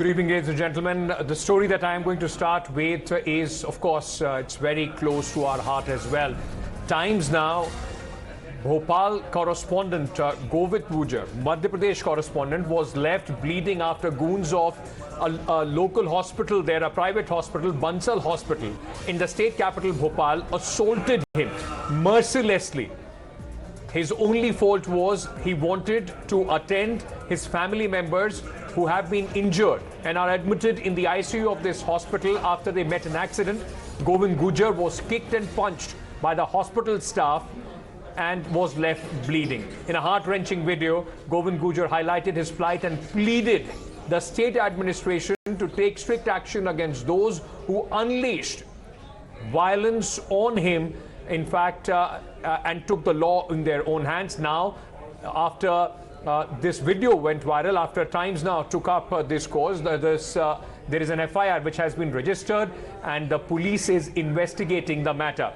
Good evening, ladies and gentlemen. The story that I am going to start with is, of course, it's very close to our heart as well. Times now, Bhopal correspondent Govind Gurjar, Madhya Pradesh correspondent, was left bleeding after goons of a local hospital there, a private hospital, Bansal Hospital, in the state capital Bhopal, assaulted him mercilessly. His only fault was he wanted to attend his family members who have been injured and are admitted in the ICU of this hospital after they met an accident. Govind Gurjar was kicked and punched by the hospital staff and was left bleeding. In a heart-wrenching video, Govind Gurjar highlighted his plight and pleaded the state administration to take strict action against those who unleashed violence on him, in fact, and took the law in their own hands. Now, after this video went viral, after Times Now took up this cause, there is an FIR which has been registered and the police is investigating the matter.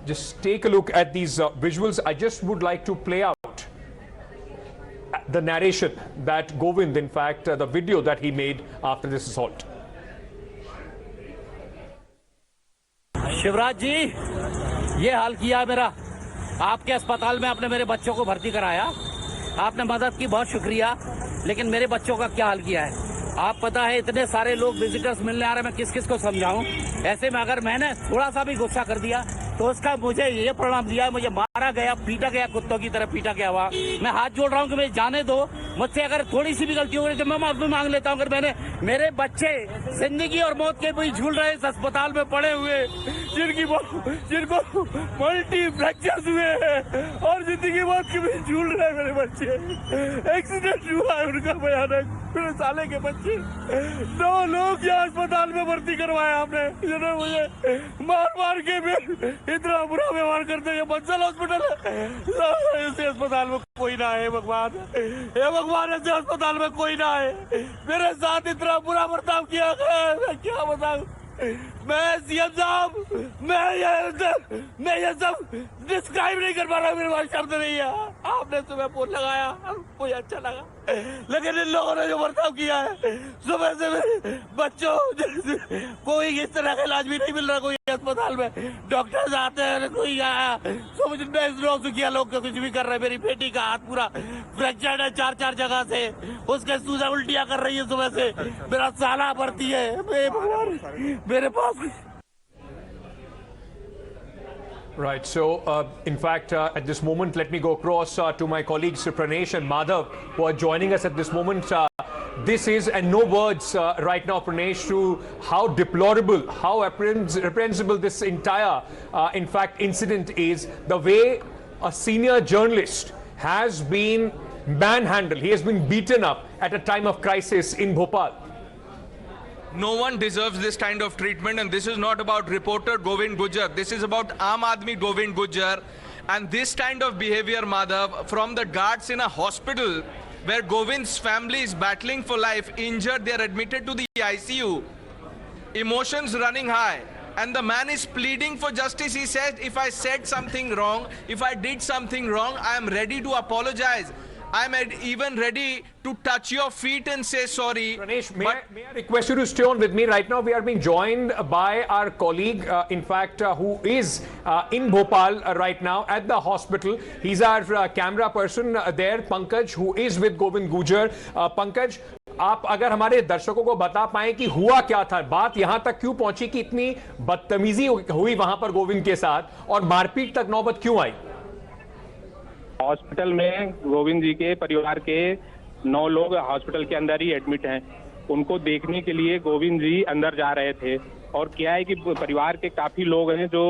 Just take a look at these visuals. I just would like to play out the narration that Govind, in fact, the video that he made after this assault. Shivraj ji, ये हाल किया मेरा। आपके अस्पताल में आपने मेरे बच्चों को भर्ती कराया, आपने मदद की, बहुत शुक्रिया। लेकिन मेरे बच्चों का क्या हाल किया है आप पता है। इतने सारे लोग विजिटर्स मिलने आ रहे हैं, मैं किस किस को समझाऊं। ऐसे में अगर मैंने थोड़ा सा भी गुस्सा कर दिया तो उसका मुझे ये परिणाम दिया है, मुझे मारा गया, पीटा गया, कुत्तों की तरह पीटा गया हुआ। मैं हाथ जोड़ रहा हूँ कि मुझे जाने दो। मुझसे अगर थोड़ी सी भी गलती हो गई तो मैं माफी मांग लेता हूँ। अगर मेरे बच्चे जिंदगी और मौत के बीच झूल रहे इस अस्पताल में पड़े हुए, जिनको मल्टी फ्रैक्चर्स हुए हैं और जिंदगी मौत के बीच झूल रहे हैं मेरे बच्चे। एक्सीडेंट हुआ है उनका भयानक, मेरे साले के बच्चे। 9 लोग यहाँ अस्पताल में भर्ती करवाया आपने, जिन्होंने मुझे मार के भी इतना बुरा व्यवहार करते हैं। बंसल हॉस्पिटल है, ऐसे अस्पताल में कोई ना है भगवान, हे भगवान, ऐसे अस्पताल में कोई ना है। मेरे साथ इतना बुरा बर्ताव किया गया, मैं क्या बताऊं। मैं सीएम साहब, मैं ये सब डिस्क्राइब नहीं कर पा रहा, मेरे पास शब्द नहीं है। आपने सुबह फोन लगाया, मुझे अच्छा लगा, लेकिन इन लोगों ने जो बर्ताव किया है, सुबह से मेरे बच्चों कोई इस तरह का इलाज भी नहीं मिल रहा। कोई अस्पताल में डॉक्टर्स आते हैं, कोई आया समझ किया लोग कुछ भी कर रहे हैं। मेरी बेटी का हाथ पूरा फ्रैक्चर्ड है 4 जगह से, उसके सूजा उल्टियां कर रही है सुबह से। मेरा साला भर्ती है मेरे पास। Right. So, in fact, at this moment, let me go across to my colleagues Pranesh and Madhav, who are joining us at this moment. This is, and no words right now, Pranesh, to how deplorable, how reprehensible this entire, in fact, incident is. The way a senior journalist has been manhandled, he has been beaten up at a time of crisis in Bhopal. No one deserves this kind of treatment, and this is not about reporter Govind Gurjar. This is about Aam Aadmi Govind Gurjar. And this kind of behavior, Madhav, from the guards in a hospital where Govind's family is battling for life, injured, they are admitted to the ICU, emotions running high. And the man is pleading for justice. He said, if I said something wrong, if I did something wrong, I am ready to apologize. I'm even ready to touch your feet and say sorry. Pranesh, may I request you to stay on with me? Right now, we are being joined by our colleague, in fact, who is in Bhopal right now at the hospital. He's our camera person there, Pankaj, who is with Govind Gurjar. Pankaj, आप अगर हमारे दर्शकों को बता पाएं कि हुआ क्या था, बात यहां तक क्यों पहुंची कि इतनी बदतमीजी हुई वहां पर गोविंद के साथ और मारपीट तक नौबत क्यों आई? हॉस्पिटल में गोविंद जी के परिवार के 9 लोग हॉस्पिटल के अंदर ही एडमिट हैं। उनको देखने के लिए गोविंद जी अंदर जा रहे थे। और क्या है कि परिवार के काफी लोग हैं जो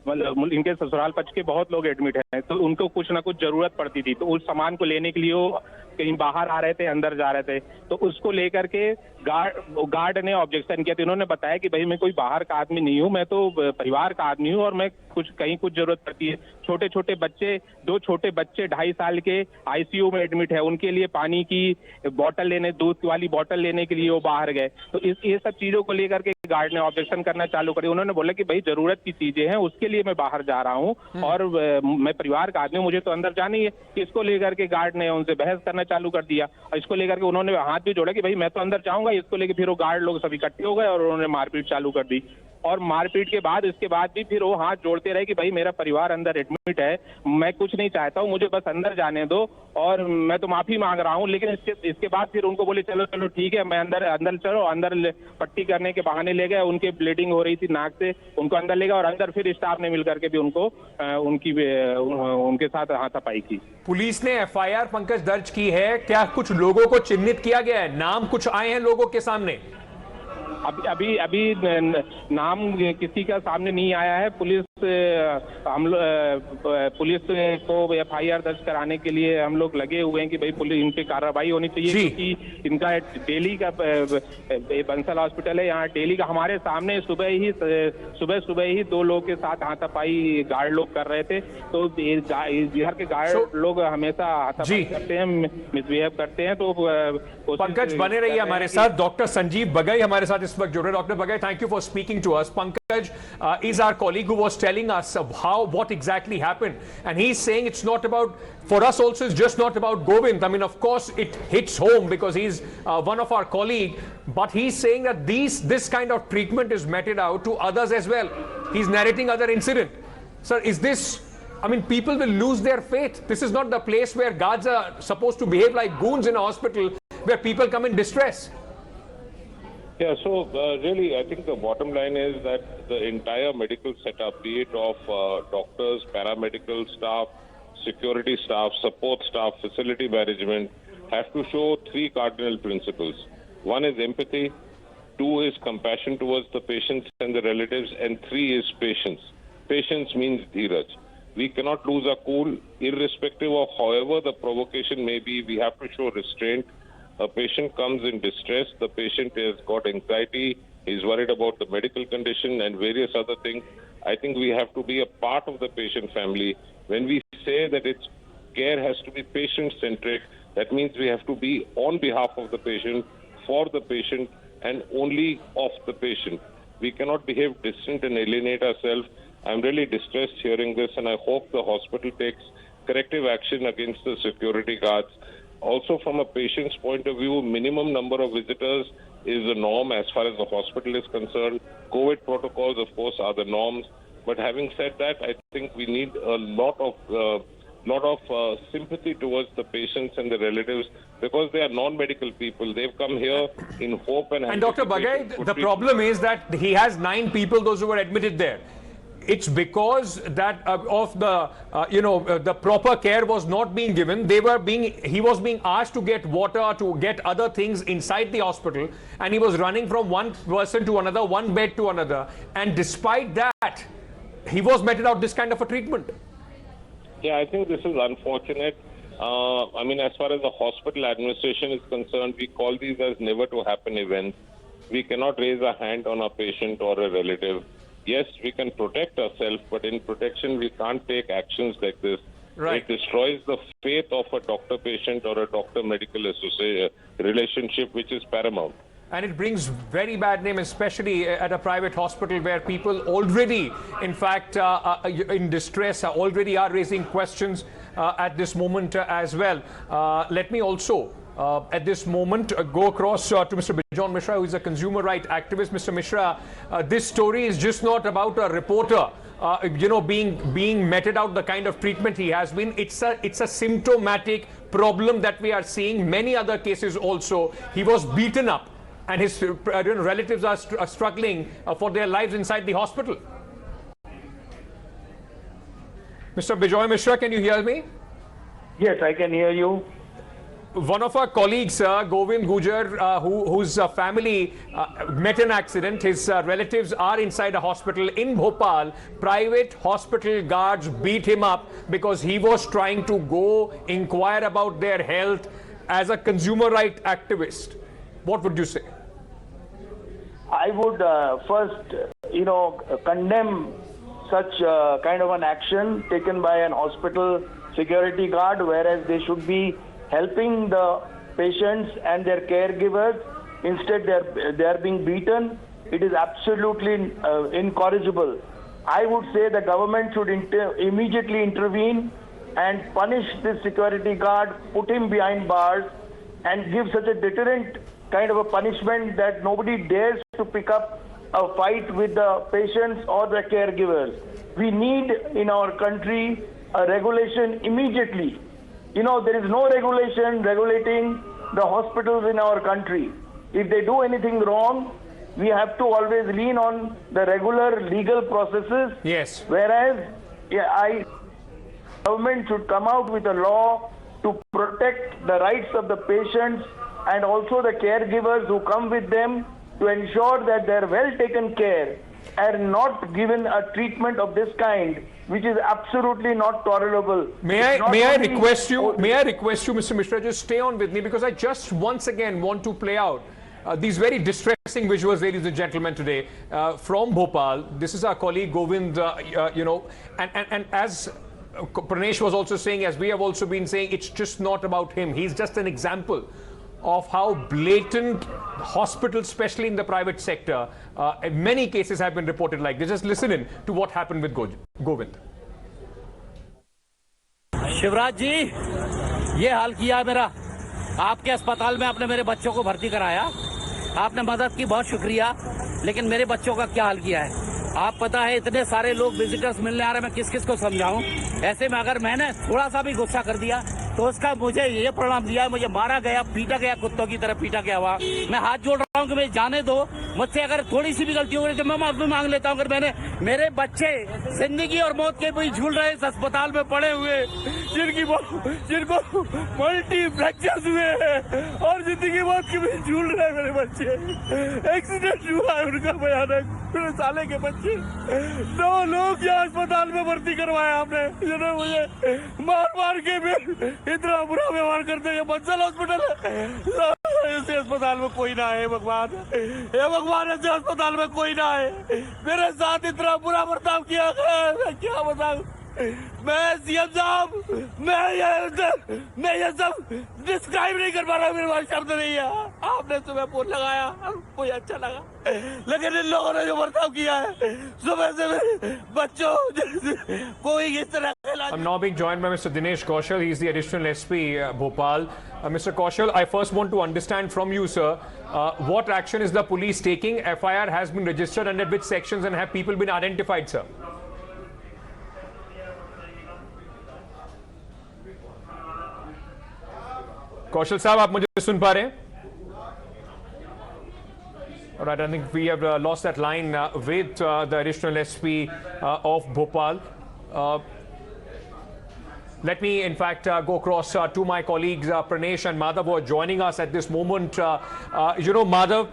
मतलब इनके ससुराल पक्ष के बहुत लोग एडमिट हैं, तो उनको कुछ ना कुछ जरूरत पड़ती थी, तो उस सामान को लेने के लिए वो कहीं बाहर आ रहे थे, अंदर जा रहे थे। तो उसको लेकर के गार्ड ने ऑब्जेक्शन किया। तो इन्होंने बताया कि भाई मैं कोई बाहर का आदमी नहीं हूँ, मैं तो परिवार का आदमी हूँ और मैं कहीं कुछ जरूरत पड़ती है। छोटे छोटे बच्चे, 2 छोटे बच्चे 2.5 साल के आईसीयू में एडमिट है, उनके लिए पानी की बोतल लेने, दूध वाली बोतल लेने के लिए वो बाहर गए। तो ये सब चीजों को लेकर के गार्ड ने ऑब्जेक्शन करना चालू करी। उन्होंने बोला कि भाई जरूरत की चीजें हैं, उसके लिए मैं बाहर जा रहा हूँ और मैं परिवार का आदमी हूँ, मुझे तो अंदर जाना ही है। इसको लेकर के गार्ड ने उनसे बहस करना चालू कर दिया और इसको लेकर के उन्होंने हाथ भी जोड़ा कि भाई मैं तो अंदर जाऊंगा, इसको लेके फिर वो गार्ड लोग सब इकट्ठे हो गए और उन्होंने मारपीट चालू कर दी। और मारपीट के बाद इसके बाद भी फिर वो हाथ जोड़ते रहे कि भाई मेरा परिवार अंदर एडमिट है, मैं कुछ नहीं चाहता हूँ, मुझे बस अंदर जाने दो और मैं तो माफी मांग रहा हूँ। लेकिन इसके बाद फिर उनको बोले चलो चलो ठीक है, मैं अंदर चलो। अंदर पट्टी करने के बहाने ले गए, उनके ब्लीडिंग हो रही थी नाक से, उनको अंदर ले गए और अंदर फिर स्टाफ ने मिलकर के भी उनको उनके साथ हाथापाई की। पुलिस ने एफआईआर पंकज दर्ज की है, क्या कुछ लोगों को चिन्हित किया गया है, नाम कुछ आए हैं लोगों के सामने? अभी नाम किसी का सामने नहीं आया है। पुलिस को एफआईआर दर्ज कराने के लिए हम लोग लगे हुए हैं कि भाई पुलिस इन पे कार्रवाई होनी चाहिए, क्योंकि इनका डेली का बंसल हॉस्पिटल है, यहाँ डेली का हमारे सामने सुबह ही 2 लोगों के साथ हाथापाई गार्ड लोग कर रहे थे। तो बिहार के गार्ड लोग हमेशा हाथापाई करते हैं, मिसबिहेव करते हैं। तो पंकज बने रहिए हमारे साथ। डॉक्टर संजीव बगई हमारे साथ इस वक्त जुड़ रहे हैं। Doctor Bagai, thank you for speaking to us. Pankaj is our colleague who was telling us what exactly happened, and he's saying it's not about, for us also it's just not about Govind. I mean, of course it hits home because he's one of our colleague, but he's saying that this kind of treatment is meted out to others as well. He's narrating other incident. Sir, is this, I mean, people will lose their faith. This is not the place where guards are supposed to behave like goons in a hospital where people come in distress. Yeah, so really, I think the bottom line is that the entire medical setup, be it of doctors, paramedical staff, security staff, support staff, facility management, have to show 3 cardinal principles. 1 is empathy, 2 is compassion towards the patients and the relatives, and 3 is patience. Patience means dheeraj. We cannot lose our cool, irrespective of however the provocation may be. We have to show restraint. A patient comes in distress, the patient has got anxiety, he's worried about the medical condition and various other things. I think we have to be a part of the patient family. When we say that its care has to be patient-centric, that means we have to be on behalf of the patient, for the patient, and only of the patient. We cannot behave distant and alienate ourselves. I'm really distressed hearing this, and I hope the hospital takes corrective action against the security guards. Also, from a patient's point of view, minimum number of visitors is the norm as far as the hospital is concerned. COVID protocols, of course, are the norms. But having said that, I think we need a lot of sympathy towards the patients and the relatives, because they are non-medical people. They've come here in hope and... And Dr. Bagay, the problem is that he has 9 people, those who were admitted there. It's because that of the the proper care was not being given. He was being asked to get water, to get other things inside the hospital, and he was running from one person to another, one bed to another, and despite that he was meted out this kind of a treatment. Yeah, I think this is unfortunate. I mean, as far as the hospital administration is concerned, we call these as never to happen events. We cannot raise a hand on a patient or a relative. Yes, we can protect ourselves, but in protection, we can't take actions like this. Right. It destroys the faith of a doctor-patient or a doctor-medical relationship, which is paramount. And it brings very bad name, especially at a private hospital where people already, in fact, in distress, already are raising questions at this moment as well. Let me also, at this moment, go across to Mr. Bijon Mishra, who is a consumer right activist. Mr. Mishra, this story is just not about a reporter, being meted out the kind of treatment he has been. It's a symptomatic problem that we are seeing. Many other cases also. He was beaten up, and his relatives are struggling for their lives inside the hospital. Mr. Bijoy Mishra, can you hear me? Yes, I can hear you. One of our colleagues, Govind Gurjar, whose family met an accident, his relatives are inside a hospital in Bhopal. Private hospital guards beat him up because he was trying to go inquire about their health as a consumer right activist. What would you say? I would first, condemn such kind of an action taken by an hospital security guard, whereas they should be helping the patients and their caregivers. Instead, they are being beaten. It is absolutely incorrigible. I would say the government should immediately intervene and punish this security guard, put him behind bars, and give such a deterrent kind of a punishment that nobody dares to pick up a fight with the patients or the caregivers. We need in our country a regulation immediately. You know, there is no regulation regulating the hospitals in our country. If they do anything wrong, we have to always lean on the regular legal processes. Yes. Whereas, government should come out with a law to protect the rights of the patients and also the caregivers who come with them, to ensure that they are well taken care and not given a treatment of this kind, which is absolutely not tolerable. May I request you, Mr. Mishra, just stay on with me, because I just once again want to play out these very distressing visuals, ladies and gentlemen, today from Bhopal. This is our colleague Govind, and as Pranesh was also saying, as we have also been saying, it's just not about him. He's just an example of how blatant hospitals, especially in the private sector, in many cases have been reported like this. Just listen in to what happened with Govind. Shivraj ji, ये हाल किया मेरा। आपके अस्पताल में आपने मेरे बच्चों को भर्ती कराया, आपने मदद की, बहुत शुक्रिया। लेकिन मेरे बच्चों का क्या हाल किया है आप पता है। इतने सारे लोग विजिटर्स मिलने आ रहे हैं, मैं किस किस को समझाऊं। ऐसे में अगर मैंने थोड़ा सा भी गुस्सा कर दिया तो उसका मुझे ये परिणाम दिया, मुझे मारा गया, पीटा गया, कुत्तों की तरह पीटा गया हुआ। मैं हाथ जोड़ रहा हूँ कि मुझे जाने दो। मुझसे अगर थोड़ी सी भी गलती हो गई तो मैं माफी मांग लेता हूँ। अगर मैंने, मेरे बच्चे जिंदगी और मौत के बीच झूल रहे इस अस्पताल में पड़े हुए, जिनको मल्टीप्लेक्चर्स हुए हैं और जिंदगी मौत के बीच झूल रहे हैं मेरे बच्चे। एक्सीडेंट हुआ है उनका भयानक, मेरे साले के बच्चे। 9 लोग यहाँ अस्पताल में भर्ती करवाया आपने, जिन्होंने मुझे मार के इतना बुरा व्यवहार करते हैं। बंसल हॉस्पिटल है, ऐसे अस्पताल में कोई ना है भगवान, हे भगवान, ऐसे अस्पताल में कोई ना है। मेरे साथ इतना बुरा बर्ताव किया गया, मैं क्या बताऊं। मैं सीएम साहब, मैं ये सब डिस्क्राइब नहीं कर पा रहा, मेरे पास शब्द नहीं है। आपने सुबह फोन लगाया, मुझे अच्छा लगा, लेकिन इन लोगों ने जो बर्ताव किया है, सुबह से मेरे बच्चों कोई इस तरह। I'm now being joined by Mr. Dinesh Kaushal. He is the additional SP Bhopal. Mr. Kaushal, I first want to understand from you, sir, what action is the police taking? FIR has been registered under which sections, and have people been identified, sir? कौशल साहब, आप मुझे सुन पा रहे हैं? All right, I think we have lost that line with the additional SP of Bhopal. Let me, in fact, go across to my colleagues Pranesh and Madhav, who are joining us at this moment. Madhav,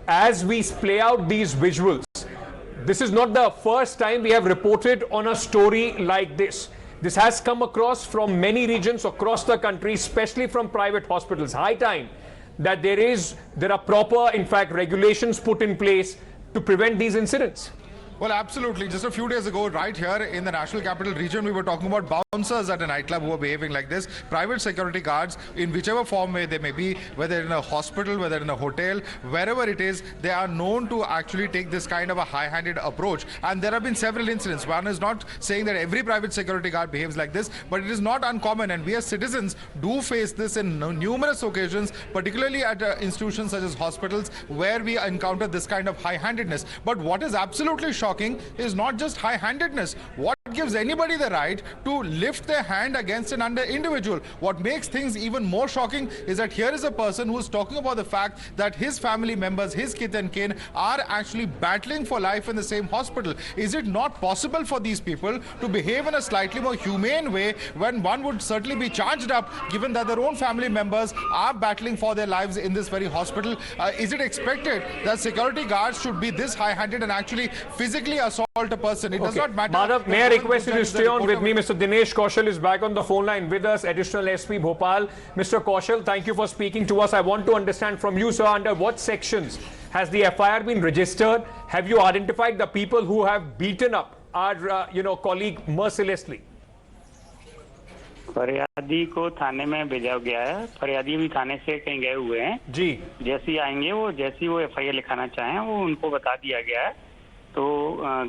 as we play out these visuals, this is not the first time we have reported on a story like this. This has come across from many regions across the country, especially from private hospitals. High time that there are proper, in fact, regulations put in place to prevent these incidents. Well, absolutely. Just a few days ago, right here in the National Capital Region, we were talking about bouncers at a nightclub who were behaving like this. Private security guards, in whichever form they may be, whether in a hospital, whether in a hotel, wherever it is, they are known to actually take this kind of a high-handed approach. And there have been several incidents. One is not saying that every private security guard behaves like this, but it is not uncommon. And we as citizens do face this in numerous occasions, particularly at institutions such as hospitals, where we encounter this kind of high-handedness. But what is absolutely shocking is not just high-handedness. What gives anybody the right to lift their hand against an individual? What makes things even more shocking is that here is a person who is talking about the fact that his family members, his kith and kin, are actually battling for life in the same hospital. Is it not possible for these people to behave in a slightly more humane way when one would certainly be charged up, given that their own family members are battling for their lives in this very hospital? Is it expected that security guards should be this high-handed and actually physically assault a person? It does not matter. Madhav, may I request you to stay on with me? Mr. Dinesh Kaushal is back on the phone line with us, additional SP Bhopal. Mr. Kaushal, thank you for speaking to us. I want to understand from you, sir, under what sections has the FIR been registered? Have you identified the people who have beaten up our, colleague mercilessly? फरियादी को थाने में भेजा गया है। फरियादी भी थाने से कहीं गए हुए हैं जी। जैसे आएंगे जैसी वो FIR लिखाना चाहें वो उनको बता दिया गया है, तो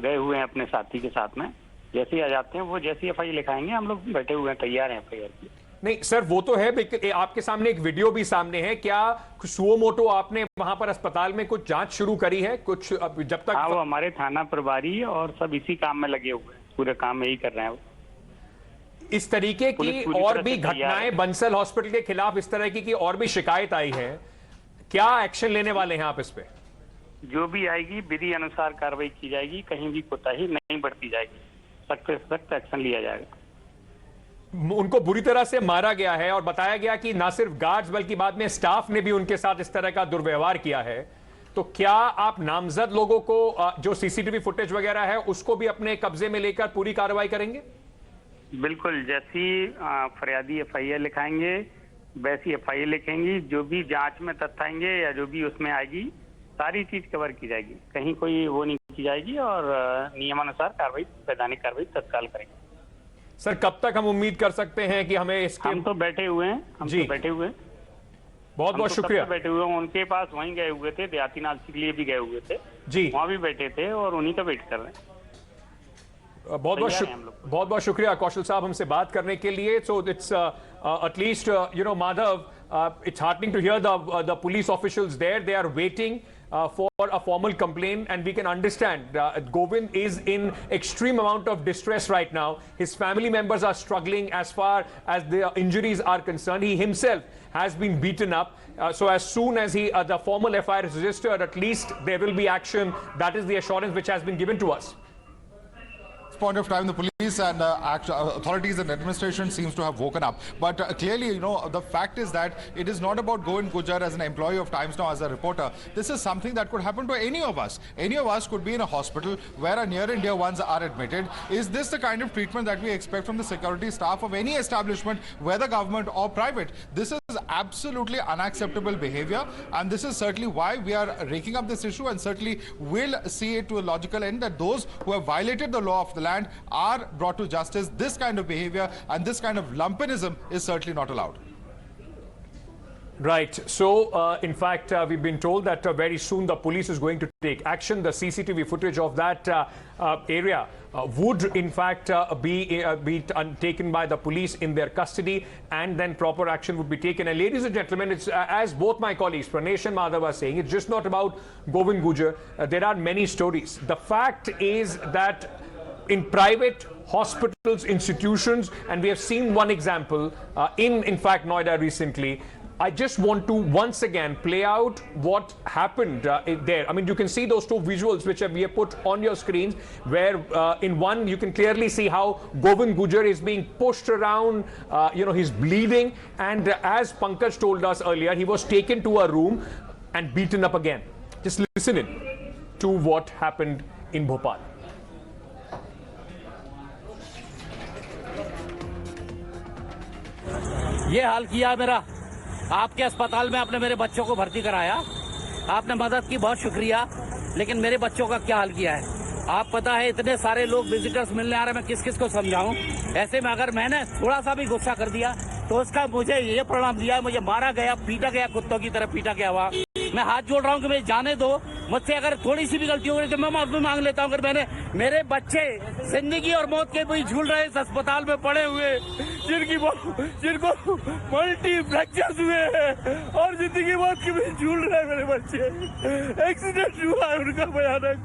गए हुए हैं अपने साथी के साथ में। जैसे ही आ जाते हैं वो जैसी FIR लिखाएंगे, हम लोग बैठे हुए हैं, तैयार हैं FIR की। नहीं सर, वो तो है, आपके सामने एक वीडियो भी सामने है। क्या सुओ मोटो आपने वहां पर अस्पताल में कुछ जांच शुरू करी है कुछ जब तक? हाँ, वो हमारे थाना प्रभारी और सब इसी काम में लगे हुए हैं, पूरे काम में ही कर रहे हैं वो। इस तरीके की और भी घटनाएं बंसल हॉस्पिटल के खिलाफ, इस तरह की और भी शिकायत आई है, क्या एक्शन लेने वाले हैं आप इस पे? जो भी आएगी विधि अनुसार कार्रवाई की जाएगी, कहीं भी कोताही नहीं बरती जाएगी, सख्त से सख्त एक्शन लिया जाएगा। उनको बुरी तरह से मारा गया है और बताया गया कि ना सिर्फ गार्ड्स बल्कि बाद में स्टाफ ने भी उनके साथ इस तरह का दुर्व्यवहार किया है। तो क्या आप नामजद लोगों को जो सीसीटीवी फुटेज वगैरह है उसको भी अपने कब्जे में लेकर पूरी कार्रवाई करेंगे? बिल्कुल, जैसी फरियादी एफआईआर लिखाएंगे वैसी एफआईआर लिखेंगी, जो भी जांच में तथ्य आएंगे या जो भी उसमें आएगी सारी चीज कवर की जाएगी, कहीं कोई वो नहीं की जाएगी और नियमानुसार कार्रवाई, वैधानिक कार्रवाई तत्काल करेंगे। सर, कब तक हम उम्मीद कर सकते हैं कि हमें इसके? हम तो बैठे हुए हैं, जी, तो बैठे हुए हैं। बहुत बहुत शुक्रिया। बैठे हुए हैं, उनके पास वहीं गए हुए थे, देहातीनाथ के लिए भी गए हुए थे जी, वहां भी बैठे थे और उन्हीं का वेट कर रहे हैं। बहुत बहुत शुक्रिया कौशल साहब हमसे बात करने के लिए। So it's at least Madhav, it's heartening to hear the police officials there. They are waiting for a formal complaint, and we can understand Govind is in extreme amount of distress right now. His family members are struggling as far as the injuries are concerned. He himself has been beaten up. So as soon as the formal FIR is registered, at least there will be action. That is the assurance which has been given to us. Point of time, the police and authorities and administration seems to have woken up. But clearly, the fact is that it is not about Govind Gurjar as an employee of Times Now, as a reporter. This is something that could happen to any of us. Any of us could be in a hospital where our near and dear ones are admitted. Is this the kind of treatment that we expect from the security staff of any establishment, whether government or private? This is absolutely unacceptable behavior, and this is certainly why we are raking up this issue, and certainly will see it to a logical end, that those who have violated the law of the land are brought to justice. This kind of behavior and this kind of lumpenism is certainly not allowed. Right. So, in fact, we've been told that very soon the police is going to take action. The CCTV footage of that area would, in fact, be taken by the police in their custody, and then proper action would be taken. And ladies and gentlemen, it's as both my colleagues, Pranesh and Madhav, are saying, it's just not about Govind Gurjar. There are many stories. The fact is that in private hospitals, institutions, and we have seen one example in fact, Noida recently. I just want to once again play out what happened there. I mean, you can see those two visuals which we have put on your screens, where in one you can clearly see how Govind Gurjar is being pushed around, he's bleeding, and as Pankaj told us earlier, he was taken to a room and beaten up again. Just listen in to what happened in Bhopal. ये हाल किया मेरा, आपके अस्पताल में आपने मेरे बच्चों को भर्ती कराया, आपने मदद की, बहुत शुक्रिया, लेकिन मेरे बच्चों का क्या हाल किया है आप पता है। इतने सारे लोग विजिटर्स मिलने आ रहे हैं, मैं किस किस को समझाऊं। ऐसे में अगर मैंने थोड़ा सा भी गुस्सा कर दिया तो उसका मुझे ये परिणाम दिया, मुझे मारा गया, पीटा गया, कुत्तों की तरह पीटा गया हुआ। मैं हाथ जोड़ रहा हूँ कि मुझे जाने दो, मुझसे अगर थोड़ी सी भी गलती हो गई तो मैं माफी मांग लेता हूँ। अगर मेरे बच्चे जिंदगी और मौत के बीच झूल रहे इस अस्पताल में पड़े हुए, जिनको मल्टी फ्रैक्चर्स हुए हैं और जिंदगी मौत के बीच झूल रहे हैं मेरे बच्चे, एक्सीडेंट हुआ है उनका भयानक।